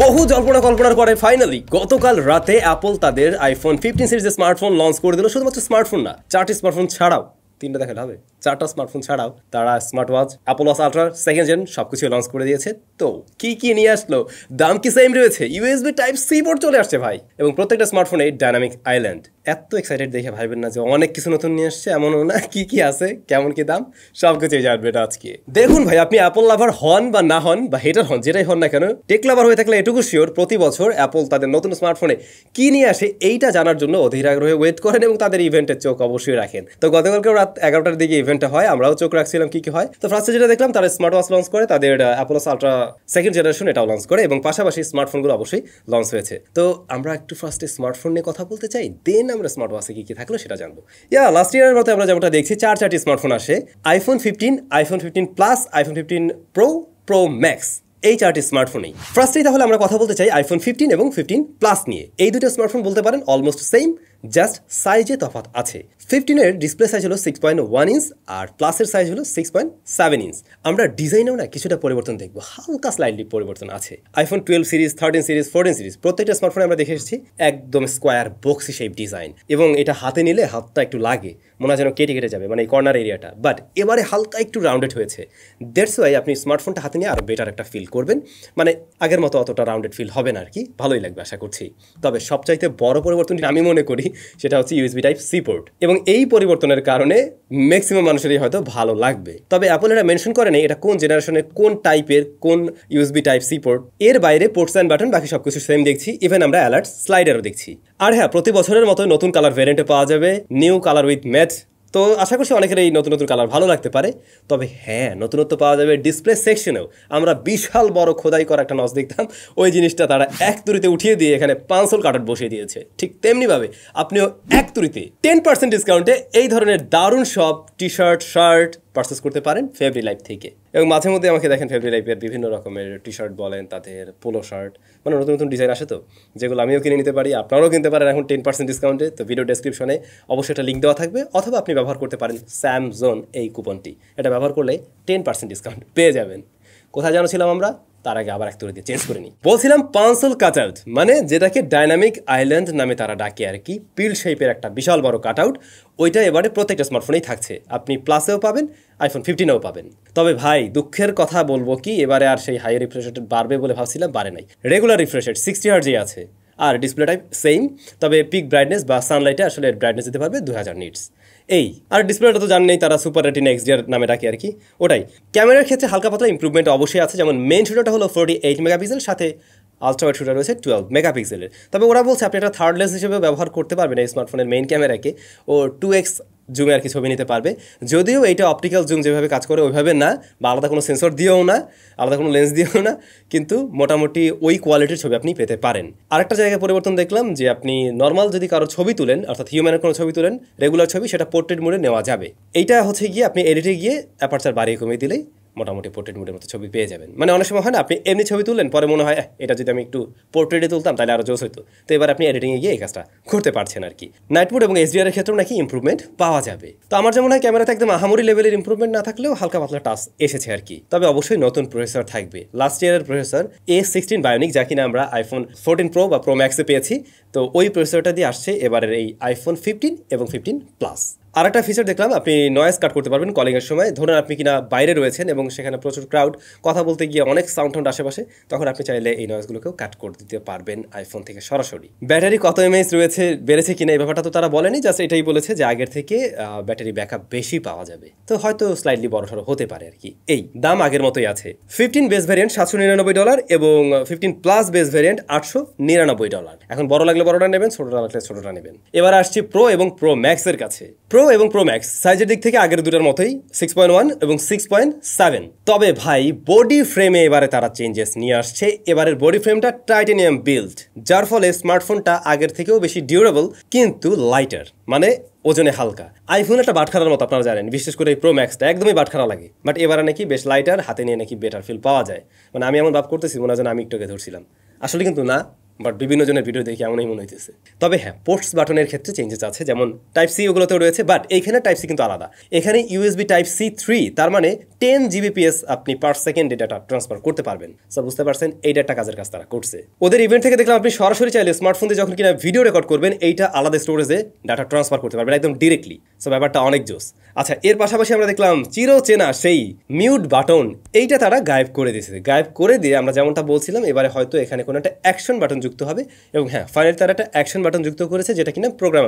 বহু জল্পনা কল্পনার পরে ফাইনালি গতকাল রাতে অ্যাপল তাদের আইফোন 15 সিরিজের স্মার্টফোন লঞ্চ করে দিল। শুধুমাত্র স্মার্টফোন না, 4টি স্মার্টফোন ছাড়াও, 3টা দেখালে হবে, 4টা স্মার্টফোন ছাড়াও তারা smart watch, Apple watch ultra second gen সবকিছু লঞ্চ করে দিয়েছে। তো কি কি নিয়ে আসলো, দাম কি সেম রয়েছে, ইউএসবি টাইপ সি পোর্ট চলে আসছে ভাই, এবং প্রত্যেকটা স্মার্টফোনে ডাইনামিক আইল্যান্ড। এত এক্সাইটেড দেখে ভাইবেন না যে অনেক কিছু নতুন নিয়ে আসছে, এমনও না। কি কি আছে, কেমন কি দাম, সবকিছুই জানবে এটা আজকে। দেখুন ভাই, আপনি অ্যাপল লাভার হন বা না হন বা হেটার হন, যেটাই হন না কেন, টেক লাভার হয়ে থাকলে এটুকু শিওর প্রতি বছর অ্যাপল তাদের নতুন স্মার্টফোনে কি নিয়ে আসে এইটা জানার জন্য অধীর আগ্রহে ওয়েট করেন এবং তাদের ইভেন্টের চোখ অবশ্যই রাখেন। তো গতকালকেও রাত 11টার দিকে ইভেন্টটা হয়, আমরাও চোখ রাখছিলাম কি কি হয়। তো ফার্স্টে যেটা দেখলাম, তারা স্মার্ট ওয়াচ লঞ্চ করে, তাদের Apple watch ultra second generation এটাও লঞ্চ করে, এবং পাশাপাশি স্মার্টফোনগুলো অবশ্যই লঞ্চ হয়েছে। তো আমরা একটু ফার্স্টে স্মার্টফোন নিয়ে কথা বলতে চাই, দেন আমরা স্মার্ট ওয়াচে কি কি থাকলো সেটা জানবো। লাস্ট ইয়ারের মতো আমরা যেমনটা দেখছি 4টি স্মার্টফোন আসে, iPhone 15, iPhone 15 plus, iPhone 15 pro, pro max, এই 4টি স্মার্টফোনেই। ফার্স্টেই তাহলে আমরা কথা বলতে চাই আইফোন 15 এবং 15 প্লাস নিয়ে। এই দুটো স্মার্টফোন বলতে পারেন অলমোস্ট সেম, জাস্ট সাইজে তফাৎ আছে। 15-এর ডিসপ্লে সাইজ হলো 6.1 ইঞ্চ আর প্লাসের সাইজ হলো 6.7 ইঞ্চ। আমরা ডিজাইনেও না কিছুটা পরিবর্তন দেখবো, হালকা স্লাইডলি পরিবর্তন আছে। আইফোন 12 সিরিজ, 13 সিরিজ, 14 সিরিজ প্রত্যেকটা স্মার্টফোনে আমরা দেখে এসেছি একদম স্কোয়ার বক্সি শেপ ডিজাইন, এবং এটা হাতে নিলে হাতটা একটু লাগে, মনে হয় যেন কেটে কেটে যাবে, মানে এই কর্নার এরিয়াটা। বাট এবারে হালকা একটু রাউন্ডেড হয়েছে, দ্যাটস ওয়াই আপনি স্মার্টফোনটা হাতে নিয়ে আরও বেটার একটা ফিল করবেন। মানে আগের মতো অতটা রাউন্ডেড ফিল হবে না আর কি, ভালোই লাগবে আশা করছি। তবে সবচাইতে বড় পরিবর্তনটি আমি মনে করি সেটা হচ্ছে ইউএসবি টাইপ সি পোর্ট, এবং এই পরিবর্তনের কারণে ম্যাক্সিমাম মানুষেরই হয়তো ভালো লাগবে। তবে অ্যাপল এটা মেনশন করে নেই এটা কোন জেনারেশনের কোন টাইপের কোন ইউএসবি টাইপ সি পোর্ট। এর বাইরে পোর্টস অ্যান্ড বাটন বাকি সবকিছু সেম দেখছি, ইভেন আমরা অ্যালার্ট স্লাইডারও দেখছি। আর হ্যাঁ, প্রতি বছরের মতো নতুন কালার ভ্যারিয়েন্টে পাওয়া যাবে, নিউ কালার উইথ ম্যাট। তো আশা করছি অনেকের এই নতুন নতুন কালার ভালো লাগতে পারে। তবে হ্যাঁ, নতুনত্ব পাওয়া যাবে ডিসপ্লে সেকশনেও। আমরা বিশাল বড় খোদাই করা একটা নচ দেখতাম, ওই জিনিসটা তারা এক তুড়িতে উঠিয়ে দিয়ে এখানে পাঁচল কার্টন বসিয়ে দিয়েছে। ঠিক তেমনিভাবে আপনিও এক তুড়িতে 10% ডিসকাউন্টে এই ধরনের দারুণ সব টি শার্ট, শার্ট পারচেস করতে পারেন ফেব্রি লাইফ থেকে। এবং মাঝে মধ্যে আমাকে দেখেন ফেব্রি লাইফের বিভিন্ন রকমের টি শার্ট বলেন, তাদের পোলো শার্ট, মানে নতুন নতুন ডিজাইন আসে, তো যেগুলো আমিও কিনে নিতে পারি, আপনারাও কিনতে পারেন এখন 10% ডিসকাউন্টে। তো ভিডিও ডেসক্রিপশনে অবশ্যই একটা লিঙ্ক দেওয়া থাকবে, অথবা আপনি ব্যবহার করতে পারেন SamZone এই কুপনটি। এটা ব্যবহার করলে 10% ডিসকাউন্ট পেয়ে যাবেন। কোথায় জানাছিলাম আমরা, তার আগে আবার একটা দিয়ে চেঞ্জ করে নিই। বলছিলাম পাঁচল কাট আউট, মানে যেটাকে ডাইনামিক আইল্যান্ড নামে তারা ডাকে আর কি, পিল শেপের একটা বিশাল বড় কাট আউট। ওইটা এবারে প্রত্যেকটা স্মার্টফোনেই থাকছে, আপনি প্লাসেও পাবেন, আইফোন 15-এও পাবেন। তবে ভাই দুঃখের কথা বলবো কি, এবারে আর সেই হাই রিফ্রেশ রেট বাড়বে বলে ভাবছিলাম, বাড়ে নাই। রেগুলার রিফ্রেশ রেট 60 হার্জই আছে, আর ডিসপ্লে টাইপ সেম। তবে পিক ব্রাইটনেস বা সানলাইটে আসলে ব্রাইটনেস দিতে পারবে 2000 নিটস। এই আর ডিসপ্লেটা তো জানেই তারা সুপার রেটিনা এক্সডিআর নামে ডাকে আর কি, ওটাই। ক্যামেরার ক্ষেত্রে হালকা পাতলা ইম্প্রুভমেন্ট অবশ্যই আছে, যেমন মেইন শুটারটা হলো 48 মেগাপিক্সেল, সাথে আলট্রা ওয়াইড শুটার রয়েছে 12 মেগাপিক্সেলের। তবে ওরা বলছে আপনি এটা থার্ড লেন্স হিসেবে ব্যবহার করতে পারবেন এই স্মার্টফোনের মেইন ক্যামেরাকে, ও 2x জুমে আর কি ছবি নিতে পারবে। যদিও এইটা অপটিক্যাল জুম যেভাবে কাজ করে ওইভাবে না, বা আলাদা কোনো সেন্সর দিয়েও না, আলাদা কোনো লেন্স দিয়েও না, কিন্তু মোটামুটি ওই কোয়ালিটির ছবি আপনি পেতে পারেন। আরেকটা জায়গায় পরিবর্তন দেখলাম যে আপনি নর্মাল যদি কারো ছবি তুলেন, অর্থাৎ হিউম্যানের কোনো ছবি তুলেন, রেগুলার ছবি, সেটা পোর্ট্রেট মোডে নেওয়া যাবে। এইটা হচ্ছে গিয়ে আপনি এডিটে গিয়ে অ্যাপারচার বাড়িয়ে কমিয়ে দিলেই মোটামুটি পোর্ট্রেট মোডের মতো ছবি পেয়ে যাবেন। মানে অনেক সময় হয় না, আপনি এমনি ছবি তুললেন, পরে মনে হয় এটা যদি আমি একটু পোর্ট্রেটে তুলতাম তাহলে আরও জোস হতো। তো এবার আপনি এডিটিংয়ে গিয়ে এই কাজটা করতে পারছেন আর কি। নাইট মোড এবং এইচডিআর এর ক্ষেত্রেও নাকি ইম্প্রুভমেন্ট পাওয়া যাবে। তো আমার যেমন হয় ক্যামেরাতে একদম আহামরি লেভেলের ইম্প্রুভমেন্ট না থাকলেও হালকা পাতলা টাচ এসেছে আর কি। তবে অবশ্যই নতুন প্রসেসর থাকবে, লাস্ট ইয়ারের প্রসেসর A16 বায়োনিক, যা কিনা আমরা আইফোন 14 প্রো বা প্রো ম্যাক্সে পেয়েছি। তো ওই প্রসেসরটা দিয়ে আসছে এবারের এই আইফোন 15 এবং 15 প্লাস। আর একটা ফিচার দেখলাম, আপনি নয়েজ কাট করতে পারবেন কলিংয়ের সময়। ধরুন আপনি কিনা বাইরে রয়েছেন এবং সেখানে প্রচুর ক্রাউড, কথা বলতে গিয়ে অনেক সাউন্ড আশেপাশে, তখন আপনি চাইলে এই নয়েজগুলোকেও কাট করে দিতে পারবেন আইফোন থেকে সরাসরি। ব্যাটারি কত এমএএইচ রয়েছে, বেড়েছে কিনা এই ব্যাপারটা তো তারা বলেনি, জাস্ট এটাই বলেছে যে আগের থেকে ব্যাটারি ব্যাকআপ বেশি পাওয়া যাবে। তো হয়তো স্লাইডলি বড়সড় হতে পারে আর কি। এই দাম আগের মতোই আছে, 15 বেস ভ্যারিয়েন্ট $799 এবং 15 প্লাস বেস ভ্যারিয়েন্ট $899। এখন বড় লাগলে বড়টা নেবেন, ছোটটা লাগলে ছোটটা নেবেন। এবার আসছি প্রো এবং প্রো ম্যাক্সের কাছে। প্রো এবং প্রো ম্যাক্স সাইজের দিক থেকে আগের দুটার মতোই 6.1 এবং 6.7। তবে ভাই বডি ফ্রেমে এবারে তারা চেঞ্জেস নিয়ে আসছে। এবারের বডি ফ্রেমটা টাইটানিয়াম বিল্ড, যার ফলে স্মার্টফোনটা আগের থেকেও বেশি ডিউরেবল কিন্তু লাইটার, মানে ওজনে হালকা। আইফোন একটা বাটখারার মতো আপনারা জানেন, বিশেষ করে এই প্রো ম্যাক্সটা একদমই বাটখারা লাগে। বাট এবারে নাকি বেশ লাইটার, হাতে নিয়ে নাকি বেটার ফিল পাওয়া যায়। মানে আমি এমন ভাব করতেছি মনে হয় যেন আমি একটুকে ধরছিলাম, আসলে কিন্তু না, বাট বিভিন্ন জনের ভিডিও দেখে এমনই মনে হইতেছে। তবে হ্যাঁ, পোর্টস বাটনের ক্ষেত্রে চেঞ্জেস আছে, যেমন টাইপ সি ওগুলোতেও রয়েছে, বাট এইখানে টাইপ সি কিন্তু আলাদা। এখানে ইউএসবি টাইপ সি 3, তার মানে 10 Gbps আপনি পার সেকেন্ডে ডাটা ট্রান্সফার করতে পারবেন। সো বুঝতে পারছেন এই ডাটা কাজের কাজ তারা করছে। ওদের ইভেন্ট থেকে দেখলাম আপনি সরাসরি চাইলে স্মার্টফোন দিয়ে যখন কিনা ভিডিও রেকর্ড করবেন, এইটা আলাদা স্টোরেজে ডাটা ট্রান্সফার করতে পারবেন একদম ডিরেক্টলি। সো ব্যাপারটা অনেক জোস। আচ্ছা, এর পাশাপাশি আমরা দেখলাম চিরচেনা সেই মিউট বাটন, এইটা তারা গায়েব করে দিয়েছে। গায়েব করে দিয়ে আমরা যেমনটা বলছিলাম, এবারে হয়তো এখানে কোনো একটা অ্যাকশন বাটন যুক্ত হবে, এবং হ্যাঁ, ফাইনালি তারা একটা অ্যাকশন বাটন যুক্ত করেছে যেটা কিনা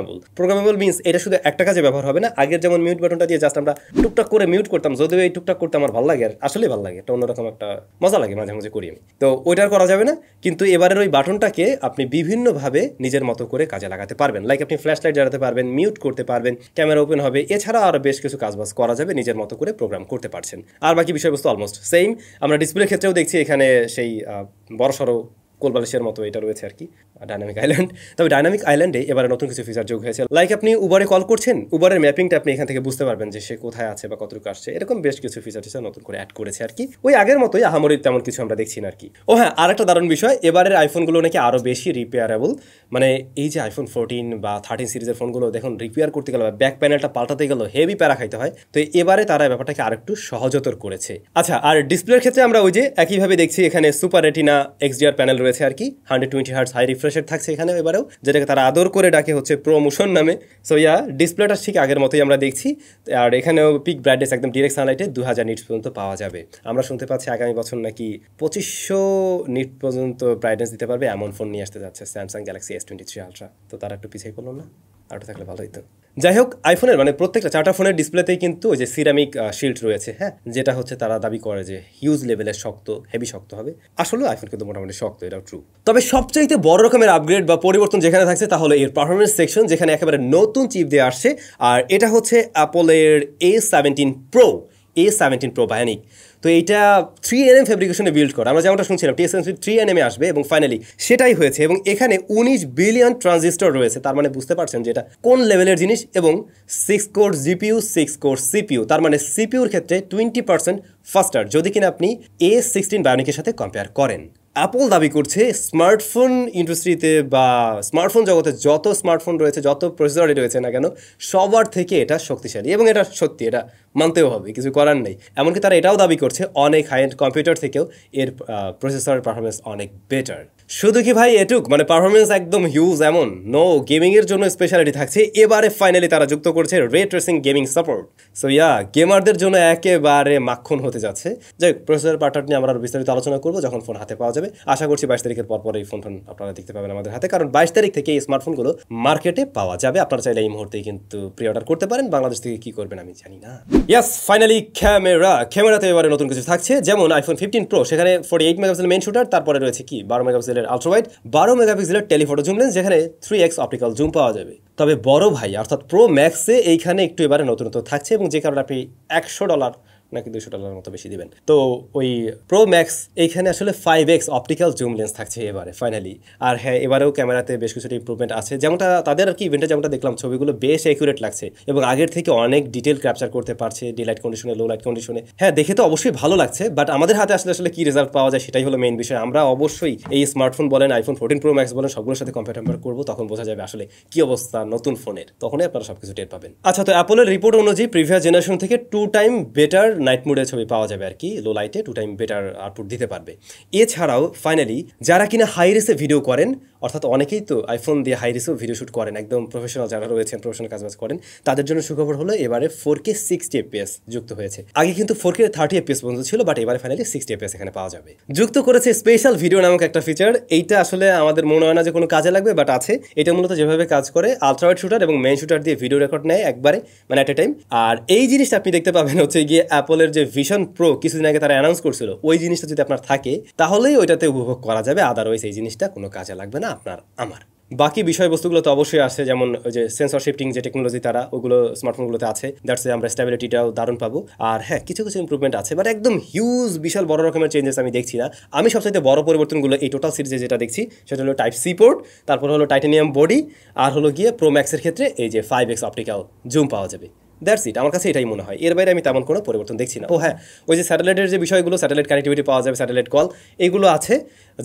প্রোগ্রামেবল মিনস এটা শুধু একটা কাজে ব্যবহার হবে না। আগের যেমন মিউট বাটনটা দিয়ে জাস্ট আমরা টুকটাক করে মিউট করতাম, যদিও এই টুকটাক করতে আমার ভালো লাগে, আর আসলেই ভালো লাগে, একটা অন্যরকম একটা মজা লাগে, মাঝে মাঝে করি আমি, তো ওইটার করা যাবে না। কিন্তু এবারের ওই বাটনটাকে আপনি বিভিন্নভাবে নিজের মতো করে কাজে লাগাতে পারবেন। লাইক আপনি ফ্ল্যাশ লাইট জ্বালাতে পারবেন, মিউট করতে পারবেন, ক্যামেরা ওপেন হবে, এছাড়া আরও বেশ কিছু কাজবাজ করা যাবে, নিজের মতো করে প্রোগ্রাম করতে পারছেন। আর বাকি বিষয়বস্তু অলমোস্ট সেম। আমরা ডিসপ্লের ক্ষেত্রেও দেখছি এখানে সেই বড়সড় কোলবালিশের মতো এটা রয়েছে আর কি, ডাইনামিক আইল্যান্ড। তবে ডাইনামিক আইল্যান্ডে এবারে নতুন কিছু ফিচার যোগ হয়েছে, লাইক আপনি উবারে কল করছেন, উবারের ম্যাপিংটা আপনি এখান থেকে বুঝতে পারবেন যে সে কোথায় আছে বা কতটুকু আসছে, এরকম বেশ কিছু ফিচার নতুন করে অ্যাড করেছে আর কি। ওই আগের মতোই আহামরি তেমন কিছু আমরা দেখছি না আর কি। ও হ্যাঁ, আর একটা দারুণ বিষয়, এবারের আইফোনগুলো নাকি আরও বেশি রিপেয়ারেবল। মানে এই যে আইফোন 14 বা 13 সিরিজের ফোনগুলো দেখুন, রিপেয়ার করতে গেলে বা ব্যাক প্যানেলটা পাল্টাতে গেলেও হেভি প্যারা খাইতে হয়, তো এবারে তারা ব্যাপারটাকে আরেকটু সহজতর করেছে। আচ্ছা, আর ডিসপ্লের ক্ষেত্রে আমরা ওই যে একইভাবে দেখছি এখানে সুপার রেটিনা XDR প্যানেল রয়েছে আর কি, 120 হার্টজ হাই রিফ্রেশের থাকছে এখানে এবারেও, যেটাকে তারা আদর করে ডাকে হচ্ছে প্রোমোশন নামে। সো ইয়া, ডিসপ্লেটা ঠিক আগের মতোই আমরা দেখছি। আর এখানেও পিক ব্রাইটনেস একদম ডিরেক্ট সানলাইটে 2000 নিটস পর্যন্ত পাওয়া যাবে। আমরা শুনতে পাচ্ছি আগামী বছর নাকি 2500 নিট পর্যন্ত ব্রাইটনেস দিতে পারবে এমন ফোন নিয়ে আসতে যাচ্ছে স্যামসাং গ্যালাক্সি S23 আলট্রা। তো তারা একটু পিছিয়ে পড়লো না? আরও থাকলে ভালো হইতো। যাই হোক, আইফোনের মানে প্রত্যেকটা 4টা ফোনের ডিসপ্লেতেই কিন্তু ওই যে সিরামিক শিল্ড রয়েছে, হ্যাঁ, যেটা হচ্ছে তারা দাবি করে যে হিউজ লেভেলের শক্ত, হেভি শক্ত হবে। আসলে আইফোন কিন্তু মোটামুটি শক্ত, এটাও ট্রু। তবে সবচাইতে বড় রকমের আপগ্রেড বা পরিবর্তন যেখানে থাকছে তা হলো এর পারফরমেন্স সেকশন, যেখানে একেবারে নতুন চিপ দিয়ে আসছে। আর এটা হচ্ছে অ্যাপলের A17 Pro বায়োনিক। তো এইটা 3nm ফেব্রিকেশনে বিল্ড করা, আমরা যেমনটা শুনছিলাম TSMC 3nm আসবে, এবং ফাইনালি সেটাই হয়েছে। এবং এখানে 19 বিলিয়ন ট্রানজিস্টর রয়েছে, তার মানে বুঝতে পারছেন যে এটা কোন লেভেলের জিনিস। এবং 6 কোর জিপিইউ, 6 কোর সিপিইউ, তার মানে সিপিইউর ক্ষেত্রে 20% ফাস্টার যদি কিনা আপনি A16 বায়োনিকের সাথে কম্পেয়ার করেন। অ্যাপল দাবি করছে স্মার্টফোন ইন্ডাস্ট্রিতে বা স্মার্টফোন জগতে যত স্মার্টফোন রয়েছে, যত প্রসেসরই রয়েছে না কেন, সবার থেকে এটা শক্তিশালী। এবং এটা সত্যি, এটা মানতেও হবে, কিছু করার নেই। এমনকি তারা এটাও দাবি করছে অনেক হাই এন্ড কম্পিউটার থেকেও এর প্রসেসরের পারফরমেন্স অনেক বেটার। শুধু কি ভাই এটুক, মানে পারফরমেন্স একদম হিউজ এমন নো, গেমিংয়ের জন্য স্পেশালিটি থাকছে। এবারে ফাইনালি তারা যুক্ত করছে ray tracing gaming support. So yeah, গেমারদের জন্য একেবারে মাখন হতে যাচ্ছে। যাই হোক, প্রসেসর পার্টটা নিয়ে আমরা বিস্তারিত আলোচনা করবো যখন ফোন হাতে পাওয়া যাবে। আশা করছি 22 তারিখের পর এই ফোন আপনারা দেখতে পাবেন আমাদের হাতে, কারণ 22 তারিখ থেকে এই স্মার্টফোনগুলো মার্কেটে পাওয়া যাবে। আপনারা চাইলে এই মুহূর্তেই কিন্তু প্রি অর্ডার করতে পারেন। বাংলাদেশ থেকে কি করবেন আমি জানি না। ইয়াস, ফাইনালি ক্যামেরাতে এবারে নতুন কিছু থাকছে, যেমন আইফোন 15 Pro, সেখানে 48 মেগাপিক্সেল মেইন শুটার, তারপরে রয়েছে কি 12 মেগাপিক্সেলের আলট্রা ওয়াইড, 12 মেগাপিক্সেলের টেলিফটো জুম লেন্স, যেখানে 3x অপটিক্যাল জুম পাওয়া যাবে। তবে বড় ভাই অর্থাৎ প্রো ম্যাক্সে এইখানে একটু এবারে নতুনত্ব থাকছে, এবং যে কারণে আপনি $100 নাকি $200 মতো বেশি দিবেন। তো ওই প্রো ম্যাক্স এইখানে আসলে 5x অপটিক্যাল জুম লেন্স থাকছে এবারে ফাইনালি। আর হ্যাঁ, এবারেও ক্যামেরাতে বেশ কিছুটা ইম্প্রুভমেন্ট আছে, যেমনটা তাদের আর কি ইভেন্টে যেমনটা দেখলাম, ছবিগুলো বেশ অ্যাকুরেট লাগছে এবং আগের থেকে অনেক ডিটেল ক্যাপচার করতে পারছে, ডে লাইট কন্ডিশনে, লো লাইট কন্ডিশনে। হ্যাঁ, দেখে তো অবশ্যই ভালো লাগছে, বাট আমাদের হাতে আসলে কি রেজাল্ট পাওয়া যায় সেটাই হলো মেইন বিষয়। আমরা অবশ্যই এই স্মার্টফোন বলেন, আইফোন 14 Pro Max বলেন, সবগুলোর সাথে কম্পেয়ার করবো, তখন বোঝা যাবে আসলে কি অবস্থা নতুন ফোনের, তখনই আপনারা সবকিছু টের পাবেন। আচ্ছা, তো অ্যাপলের রিপোর্ট অনুযায়ী প্রিভিয়াস জেনারেশন থেকে 2 টাইম বেটার নাইট মোডে ছবি পাওয়া যাবে আর কি, লো লাইটে 2 টাইম বেটার আউটপুট দিতে পারবে। এছাড়াও ফাইনালি যারা কিনা হাই রেসে ভিডিও করেন, অর্থাৎ অনেকেই তো আইফোন দিয়ে হাই রেসেও ভিডিও শুট করেন, একদম প্রফেশনাল যারা রয়েছেন, প্রফেশনাল কাজবাজ করেন, তাদের জন্য সুখবর হলো এবারে 4K 60 FPS যুক্ত হয়েছে। আগে কিন্তু 4K 30 FPS পর্যন্ত ছিল, বাট এবারে ফাইনালি 60 FPS এখানে পাওয়া যাবে। যুক্ত করেছে স্পেশাল ভিডিও নামক একটা ফিচার। এইটা আসলে আমাদের মনে হয় না যে কোনো কাজে লাগবে, বাট আছে। এটা মূলত যেভাবে কাজ করে, আলট্রা ওয়াইড শুটার এবং মেইন শুটার দিয়ে ভিডিও রেকর্ড নেয় একবারে, মানে এট এ টাইম। আর এই জিনিসটা আপনি দেখতে পাবেন হচ্ছে গিয়ে অ্যাপলের যে ভিশন প্রো কিছুদিন আগে তারা অ্যানাউন্স করছিল, ওই জিনিসটা যদি আপনার থাকে তাহলেই ওইটাতে উপভোগ করা যাবে, আদারওয়াইজ এই জিনিসটা কোনো কাজে লাগবে না আপনার আমার। বাকি বিষয়বস্তুগুলো তো অবশ্যই আসছে, যেমন ওই যে সেন্সর শিফটিং যে টেকনোলজি তারা ওগুলো স্মার্টফোনগুলোতে আছে, দ্যাটস আমরা স্টেবিলিটিটাও দারুণ পাবো। আর হ্যাঁ, কিছু ইম্প্রুভমেন্ট আছে, বাট একদম হিউজ বিশাল বড় রকমের চেঞ্জেস আমি দেখছি না। আমি সবচাইতে বড় পরিবর্তনগুলো এই টোটাল সিরিজে যেটা দেখছি সেটা হলো টাইপ সি পোর্ট, তারপর হলো টাইটানিয়াম বডি, আর হলো গিয়ে প্রো ম্যাক্সের ক্ষেত্রে এই যে 5x অপটিক্যাল জুম পাওয়া যাবে। দ্যাটস ইট, আমার কাছে এটাই মনে হয়, এর বাইরে আমি তেমন কোনো পরিবর্তন দেখছি না। ও হ্যাঁ, ওই যে স্যাটেলাইটের যে বিষয়গুলো, স্যাটেলাইট কানেক্টিভিটি পাওয়া যাবে, স্যাটেলাইট কল, এগুলো আছে,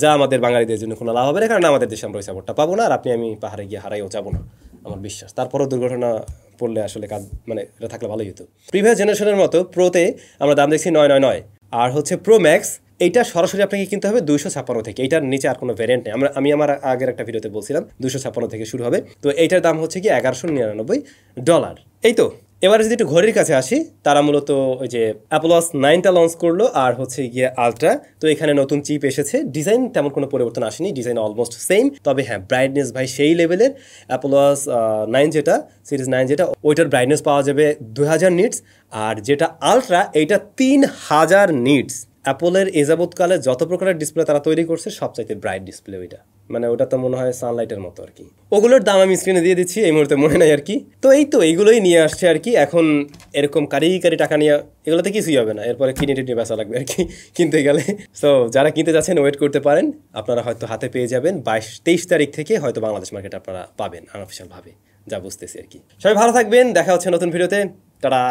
যা আমাদের বাঙালিদের জন্য কোনো লাভ হবে না, কারণ আমাদের দেশে আমরা ওই সাপোর্টটা পাবো না, আর আপনি আমি পাহাড়ে গিয়ে হারাইও যাবো না আমার বিশ্বাস। তারপরও দুর্ঘটনা পড়লে আসলে কাজ মানে এটা থাকলে ভালোই হতো। প্রিভিয়াস জেনারেশনের মতো প্রোতে আমরা দাম দেখছি 999, আর হচ্ছে প্রো ম্যাক্স এইটা সরাসরি আপনাকে কিনতে হবে 256 থেকে, এইটার নিচে আর কোনো ভ্যারিয়েন্ট নেই। আমি আমার আগের একটা ভিডিওতে বলছিলাম 256 থেকে শুরু হবে, তো এইটার দাম হচ্ছে কি $1199। এই তো এবারে যদি একটু ঘড়ির কাছে আসি, তারা মূলত ওই যে অ্যাপল ওয়াচ 9টা লঞ্চ করলো, আর হচ্ছে গিয়ে আলট্রা, তো এখানে নতুন চিপ এসেছে, ডিজাইন তেমন কোনো পরিবর্তন আসেনি, ডিজাইন অলমোস্ট সেম, তবে হ্যাঁ ব্রাইটনেস ভাই সেই লেভেলের। অ্যাপল ওয়াচ 9 যেটা, সিরিজ 9 যেটা, ওইটার ব্রাইটনেস পাওয়া যাবে 2000 নিটস, আর যেটা আলট্রা এইটা 3000 নিটস। অ্যাপলের এযাবৎকালে যত প্রকারের ডিসপ্লে তারা তৈরি করছে সবচাইতে ব্রাইট ডিসপ্লে ওইটা, মানে ওটা তো মনে হয় সানলাইটের মতো আর কি। ওগুলোর দাম আমি স্ক্রিনে দিয়ে দিচ্ছি, এই মুহূর্তে মনে নাই আর কি। তো এই তো এইগুলোই নিয়ে আসছে আর কি। এখন এরকম কারি টাকা নিয়ে এগুলোতে কিছুই হবে না, এরপরে কিনে টিনে বেচা লাগবে আর কি কিনতে গেলে। সো যারা কিনতে যাচ্ছেন ওয়েট করতে পারেন, আপনারা হয়তো হাতে পেয়ে যাবেন 22-23 তারিখ থেকে হয়তো বাংলাদেশ মার্কেট আপনারা পাবেন আনঅফিশিয়াল ভাবে, যা বুঝতেছি আর কি। সবাই ভালো থাকবেন, দেখা হচ্ছে নতুন ভিডিওতে, টাটা।